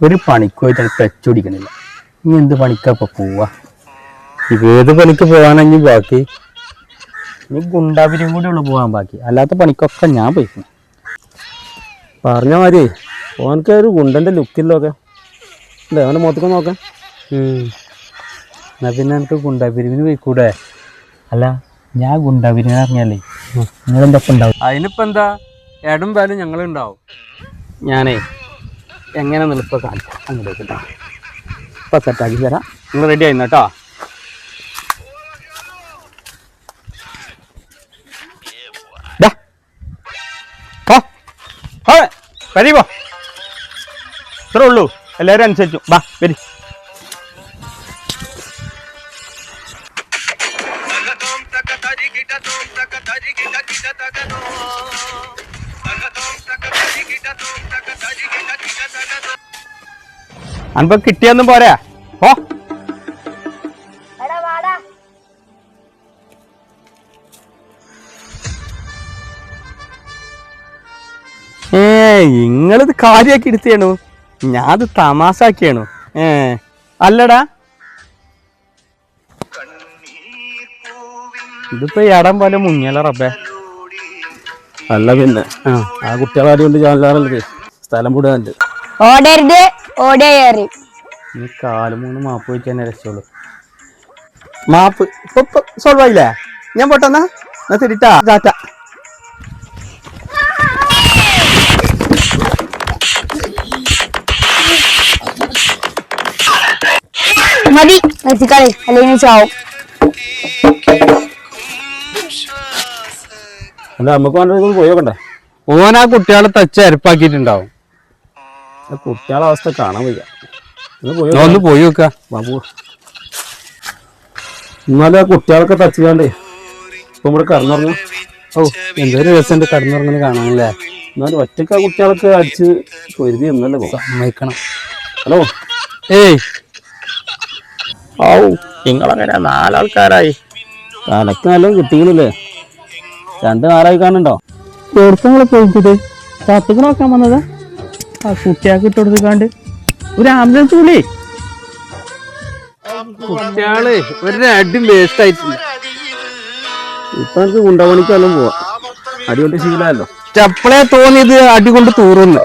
ഒരു പണിക്കുമായിട്ട് പെച്ചുപിടിക്കണില്ല. ഇനി എന്ത് പണിക്കാ ഇപ്പൊ പോവാ? ഏത് പണിക്ക് പോവാണെങ്കിൽ ബാക്കി ഇനി ഗുണ്ടാപിരിയും കൂടെ ഉള്ളു പോകാൻ ബാക്കി. അല്ലാത്ത പണിക്കൊക്കെ ഞാൻ പോയിക്കുന്നു. പറഞ്ഞ മാതിരി ഓനക്ക് ഒരു ഗുണ്ടന്റെ ലുക്കില്ലൊക്കെ അല്ലേ? അവന്റെ മുഖത്തൊക്കെ നോക്കാൻ. എന്നാ പിന്നെ എനിക്ക് ഗുണ്ടാപിരിവിന് പോയിക്കൂടെ? അല്ല ഞാൻ ഗുണ്ടാപിരിവിന് ഇറങ്ങിയല്ലേ നിങ്ങളെന്തൊക്കെ ഉണ്ടാവും? അതിനിപ്പോ എന്താ, ഏടും പാലും ഞങ്ങളുണ്ടാവും. ഞാനേ എങ്ങനെ നിൽപ്പ കാണിക്കാം. അങ്ങോട്ടേക്ക് കേട്ടോ, ഇപ്പം സെറ്റാക്കി തരാം. നിങ്ങൾ റെഡി ആയിരുന്നു കേട്ടോ. വരീ ഇത്രേ ഉള്ളൂ, എല്ലാവരും അനുസരിച്ചു. ബാ വരി. അൻപ കിട്ടിയൊന്നും പോരാ. ഓ നിങ്ങളിത് കാര്യാക്കി എടുത്തേണു, ഞാനത് തമാശാക്കിയാണു. അല്ലടാ, ഇതിപ്പോ ഇടം പോലെ മുങ്ങിയല്ല റബ്ബേ. അല്ല പിന്നെ ആ കുട്ടികളാരും കൊണ്ട് ചാനലാറല്ലേ സ്ഥലം കൂടാണ്ട്. ഓടരുത്, ഓടേറി നീ കാലം മൂന്ന് മാപ്പ് വെച്ച് തന്നെ രക്ഷയുള്ളൂ. മാപ്പ് ഇപ്പൊ സോൾവ് ആയില്ലേ? ഞാൻ പോട്ടെന്നാ, എന്നാ ശരിട്ടാ, ടാറ്റ. മതി നിർത്തിക്കളി, അല്ലെങ്കിൽ ചാവും. അല്ല നമുക്ക് വേണ്ട പോയി നോക്കണ്ടേ? ഓൻ ആ കുട്ടികളെ തച്ച് അരപ്പാക്കിയിട്ടുണ്ടാവും. കുട്ടികളെ അവസ്ഥ കാണാൻ വയ്യ. ഒന്ന് പോയി നോക്ക ബാബു. എന്നാലും ആ കുട്ടികളൊക്കെ തച്ചുകാണ്ടേ ഇപ്പൊ ഇവിടെ കടന്നുറങ്ങും. ഓ എന്തൊരു രസം കടന്നുറങ്ങനെ കാണാനല്ലേ. എന്നാലും ഒറ്റക്ക് ആ കുട്ടികളൊക്കെ അടിച്ച് പൊരുതി എന്നല്ലേ സമ്മതിക്കണം. ഹലോ, ഏയ് ഔ നിങ്ങളങ്ങനെ 4 ആൾക്കാരായി. തലക്ക് നല്ലതും കിട്ടിയില്ലേ? 2 നാലായി കാണുന്നുണ്ടോ? ചെറുപ്പങ്ങളെ പോയിട്ടത് തത്തുകൾ നോക്കാൻ വന്നതാ. ആ കുട്ടിയാക്കി ഇട്ട് കൊടുക്കാണ്ട് ഒരു ആംബുലൻസ് വിളി. കുട്ടികള് ഒരു അടി വേസ്റ്റ് ആയിട്ടില്ല. ഇപ്പൊ എനിക്ക് ഗുണ്ടപണിക്കെല്ലാം പോവാ. അടി കൊണ്ട് ശീലമല്ലോ. ചപ്പളെ തോന്നിയത് അടി കൊണ്ട് തൂറുന്നു.